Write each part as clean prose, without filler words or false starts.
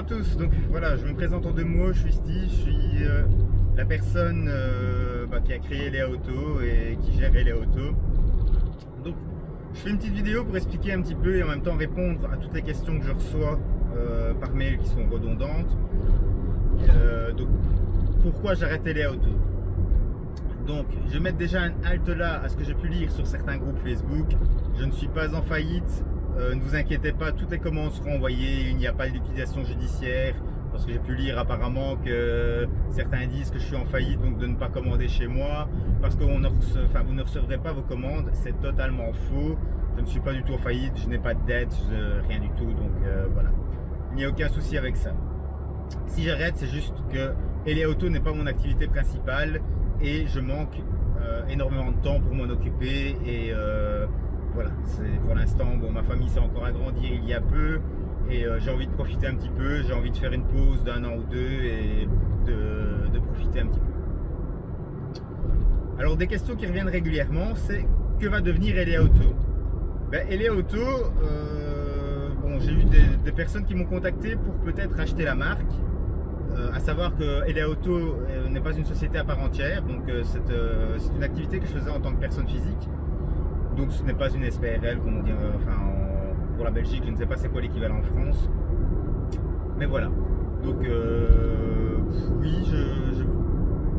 tous, donc voilà, je me présente en deux mots, je suis Steve, je suis la personne qui a créé Eléa Auto et qui gère Eléa Auto. Donc je fais une petite vidéo pour expliquer un petit peu et en même temps répondre à toutes les questions que je reçois par mail qui sont redondantes. Donc pourquoi j'arrête Eléa Auto? Donc je vais mettre déjà un halte là à ce que j'ai pu lire sur certains groupes Facebook. Je ne suis pas en faillite. Ne vous inquiétez pas, toutes les commandes seront envoyées, il n'y a pas de liquidation judiciaire, parce que j'ai pu lire apparemment que certains disent que je suis en faillite, donc de ne pas commander chez moi, parce que vous ne recevrez pas vos commandes. C'est totalement faux. Je ne suis pas du tout en faillite, je n'ai pas de dette, rien du tout, donc voilà. Il n'y a aucun souci avec ça. Si j'arrête, c'est juste que Eléa Auto n'est pas mon activité principale et je manque énormément de temps pour m'en occuper et voilà, c'est pour l'instant, bon, ma famille s'est encore agrandie il y a peu et j'ai envie de profiter un petit peu, j'ai envie de faire une pause d'un an ou deux et de profiter un petit peu. Alors des questions qui reviennent régulièrement, c'est que va devenir Eléa Auto? Eléa Auto, bon, j'ai eu des personnes qui m'ont contacté pour peut-être acheter la marque, à savoir que Eléa Auto n'est pas une société à part entière, donc c'est une activité que je faisais en tant que personne physique. Donc ce n'est pas une SPRL, comme on dit, pour la Belgique, je ne sais pas c'est quoi l'équivalent en France. Mais voilà. Donc oui,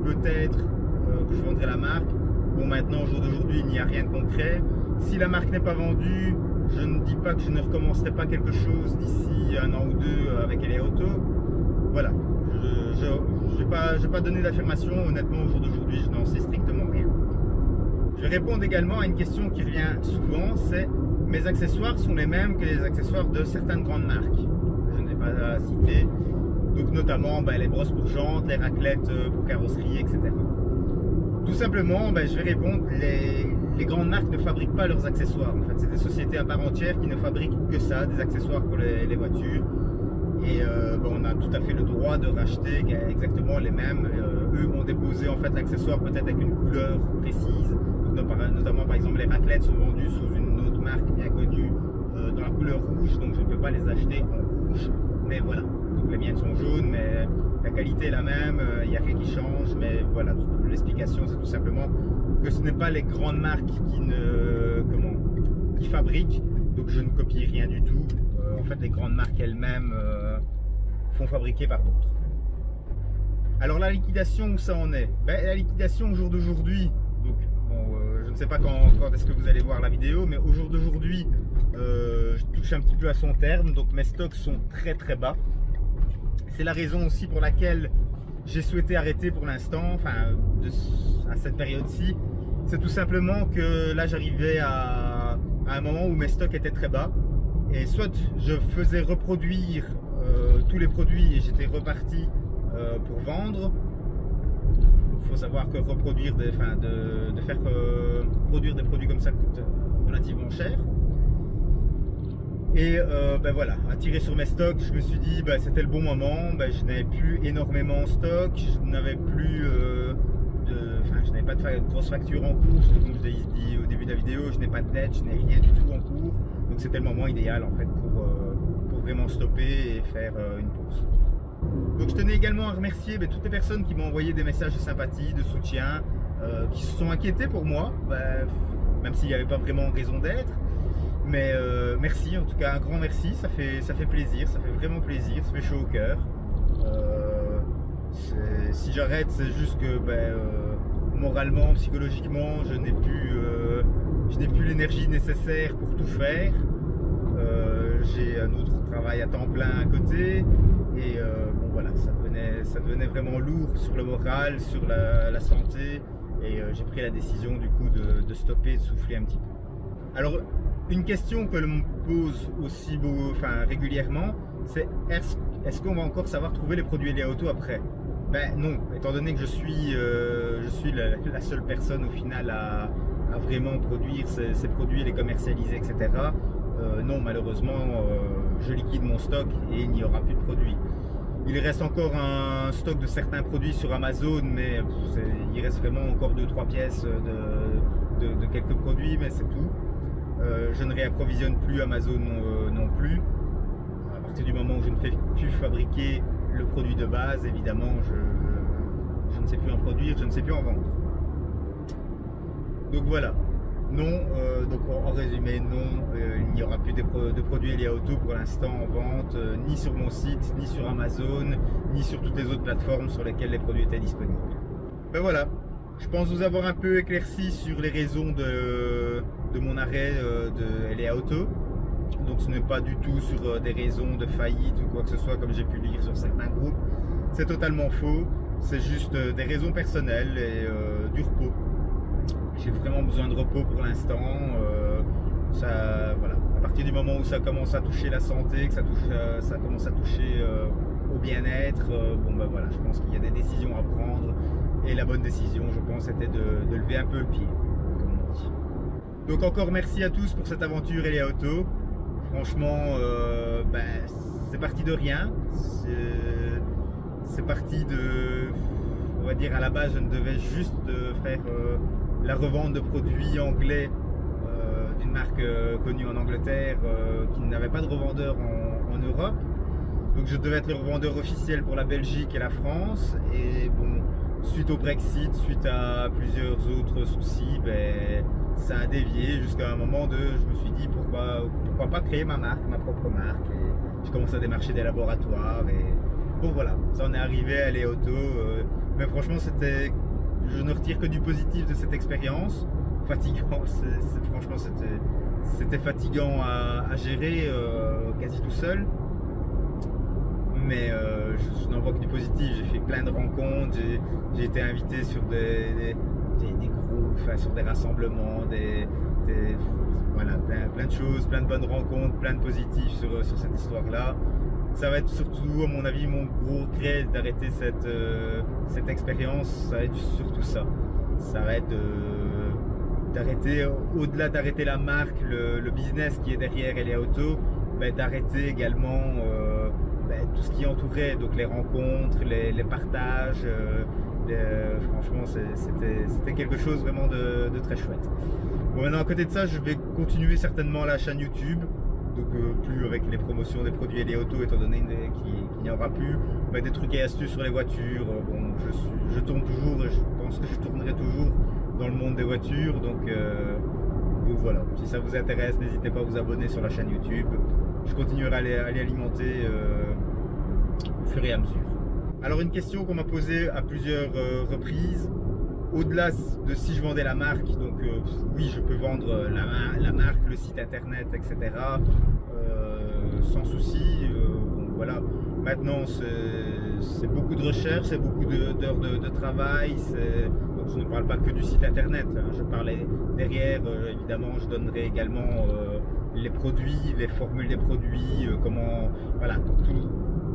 peut-être que je vendrai la marque. Bon, maintenant, au jour d'aujourd'hui, il n'y a rien de concret. Si la marque n'est pas vendue, je ne dis pas que je ne recommencerai pas quelque chose d'ici un an ou deux avec Eléa Auto. Voilà. Je vais pas donner d'affirmation. Honnêtement, au jour d'aujourd'hui, je n'en sais strictement rien. Je vais répondre également à une question qui revient souvent, c'est mes accessoires sont les mêmes que les accessoires de certaines grandes marques. Je n'ai pas à citer, donc notamment les brosses pour jantes, les raclettes pour carrosserie, etc. Tout simplement, je vais répondre, les grandes marques ne fabriquent pas leurs accessoires. En fait, c'est des sociétés à part entière qui ne fabriquent que ça, des accessoires pour les voitures. Et on a tout à fait le droit de racheter exactement les mêmes. Eux ont déposé en fait l'accessoire peut-être avec une couleur précise. Notamment par exemple les raclettes sont vendues sous une autre marque bien connue dans la couleur rouge, donc je ne peux pas les acheter en rouge, mais voilà. Donc les miennes sont jaunes, mais la qualité est la même, il n'y a rien qui change, mais voilà, l'explication c'est tout simplement que ce n'est pas les grandes marques qui fabriquent, donc je ne copie rien du tout. En fait les grandes marques elles-mêmes font fabriquer par d'autres. Alors la liquidation, où ça en est? La liquidation au jour d'aujourd'hui, donc je ne sais pas quand est-ce que vous allez voir la vidéo, mais au jour d'aujourd'hui, je touche un petit peu à son terme, donc mes stocks sont très très bas. C'est la raison aussi pour laquelle j'ai souhaité arrêter pour l'instant, à cette période-ci. C'est tout simplement que là j'arrivais à un moment où mes stocks étaient très bas, et soit je faisais reproduire tous les produits et j'étais reparti pour vendre. Il faut savoir que reproduire de faire produire des produits comme ça coûte relativement cher. Et voilà, à tirer sur mes stocks, je me suis dit c'était le bon moment. Je n'avais plus énormément en stock, je n'avais plus je n'avais pas de grosses factures en cours. Comme je l'ai dit au début de la vidéo, je n'ai pas de dette, je n'ai rien du tout en cours. Donc c'était le moment idéal en fait pour vraiment stopper et faire une pause. Donc je tenais également à remercier toutes les personnes qui m'ont envoyé des messages de sympathie, de soutien, qui se sont inquiétés pour moi, même s'il n'y avait pas vraiment raison d'être. Mais merci, en tout cas un grand merci, ça fait plaisir, ça fait vraiment plaisir, ça fait chaud au cœur. Si j'arrête, c'est juste que moralement, psychologiquement, je n'ai plus l'énergie nécessaire pour tout faire. J'ai un autre travail à temps plein à côté et voilà, ça devenait vraiment lourd sur le moral, sur la santé, et j'ai pris la décision du coup de stopper, de souffler un petit peu. Alors une question que l'on me pose aussi régulièrement, c'est est-ce qu'on va encore savoir trouver les produits Eléa Auto après? Non, étant donné que je suis la seule personne au final à vraiment produire ces produits, les commercialiser, etc. Non, malheureusement, je liquide mon stock et il n'y aura plus de produits. Il reste encore un stock de certains produits sur Amazon, mais il reste vraiment encore 2-3 pièces de quelques produits, mais c'est tout. Je ne réapprovisionne plus Amazon non plus. partir du moment où je ne fais plus fabriquer le produit de base, évidemment, je ne sais plus en produire, je ne sais plus en vendre. Donc voilà. Non, donc en résumé, non, il n'y aura plus de produits Elia Auto pour l'instant en vente, ni sur mon site, ni sur Amazon, ni sur toutes les autres plateformes sur lesquelles les produits étaient disponibles. Ben voilà, je pense vous avoir un peu éclairci sur les raisons de mon arrêt de Elia Auto. Donc ce n'est pas du tout sur des raisons de faillite ou quoi que ce soit comme j'ai pu lire sur certains groupes. C'est totalement faux, c'est juste des raisons personnelles et du repos. J'ai vraiment besoin de repos pour l'instant. Voilà. À partir du moment où ça commence à toucher la santé, que ça commence à toucher au bien-être, bon ben voilà, je pense qu'il y a des décisions à prendre. Et la bonne décision, je pense, était de lever un peu le pied, comme on dit. Donc encore merci à tous pour cette aventure Elia Auto. Franchement, c'est parti de rien. C'est parti de, on va dire, à la base, je ne devais juste faire la revente de produits anglais d'une marque connue en Angleterre qui n'avait pas de revendeur en Europe. Donc je devais être le revendeur officiel pour la Belgique et la France. Et bon, suite au Brexit, suite à plusieurs autres soucis, ça a dévié jusqu'à un moment je me suis dit pourquoi pas créer ma propre marque. Et je commence à démarcher des laboratoires. Et bon voilà, ça en est arrivé à Elia Auto. Mais franchement, je ne retire que du positif de cette expérience. Fatigant, franchement c'était fatigant à gérer quasi tout seul. Mais je n'en vois que du positif. J'ai fait plein de rencontres, j'ai été invité sur des groupes, sur des rassemblements, voilà, plein de choses, plein de bonnes rencontres, plein de positifs sur cette histoire-là. Ça va être surtout, à mon avis, mon gros regret d'arrêter cette expérience. Ça va être surtout ça. Ça va être d'arrêter, au-delà d'arrêter la marque, le business qui est derrière Elia Auto, d'arrêter également tout ce qui entourait, donc les rencontres, les partages. Franchement, c'était quelque chose vraiment de très chouette. Bon, maintenant, à côté de ça, je vais continuer certainement la chaîne YouTube. Donc plus avec les promotions des produits Elia Auto, étant donné qu'il n'y aura plus des trucs et astuces sur les voitures. Bon, je tourne toujours et je pense que je tournerai toujours dans le monde des voitures. Donc voilà, si ça vous intéresse, n'hésitez pas à vous abonner sur la chaîne YouTube. Je continuerai à les alimenter au fur et à mesure. Alors une question qu'on m'a posée à plusieurs reprises. Au-delà de si je vendais la marque, donc oui, je peux vendre la marque, le site internet, etc. Sans souci. Voilà. Maintenant, c'est beaucoup de recherche, c'est beaucoup d'heures de travail. Donc, je ne parle pas que du site internet. Je parlais derrière, évidemment, je donnerai également les produits, les formules des produits, voilà,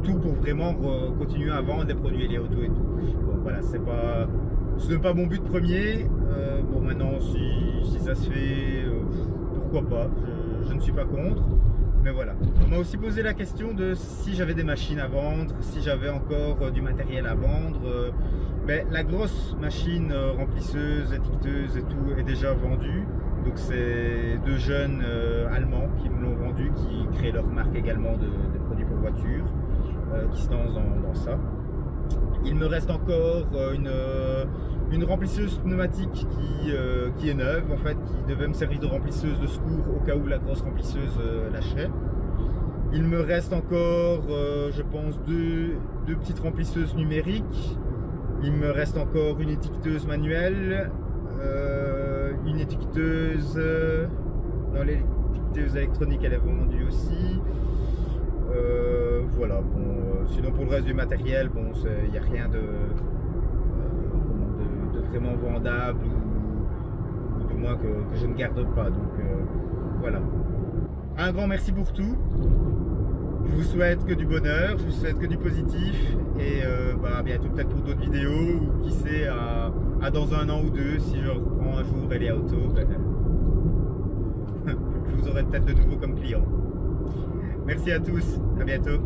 tout pour vraiment continuer à vendre des produits Elia Auto et tout. Bon, voilà, ce n'est pas mon but premier. Bon, maintenant, si ça se fait, pourquoi pas, je ne suis pas contre. Mais voilà. On m'a aussi posé la question de si j'avais des machines à vendre, si j'avais encore du matériel à vendre. La grosse machine remplisseuse, étiqueteuse et tout est déjà vendue. Donc c'est deux jeunes Allemands qui me l'ont vendu, qui créent leur marque également de produits pour voitures, qui se lancent dans ça. Il me reste encore une remplisseuse pneumatique qui est neuve, en fait, qui devait me servir de remplisseuse de secours au cas où la grosse remplisseuse lâcherait. Il me reste encore, je pense, deux petites remplisseuses numériques. Il me reste encore une étiqueteuse manuelle, une étiqueteuse... non, l'étiqueteuse électronique, elle est vendue aussi. Voilà, bon, sinon pour le reste du matériel, bon, il n'y a rien de vraiment vendable ou du moins que je ne garde pas. Donc voilà. Un grand merci pour tout. Je vous souhaite que du bonheur, je vous souhaite que du positif et à bientôt peut-être pour d'autres vidéos ou qui sait à dans un an ou deux si je reprends un jour Elia Auto, je vous aurai peut-être de nouveau comme client. Merci à tous, à bientôt.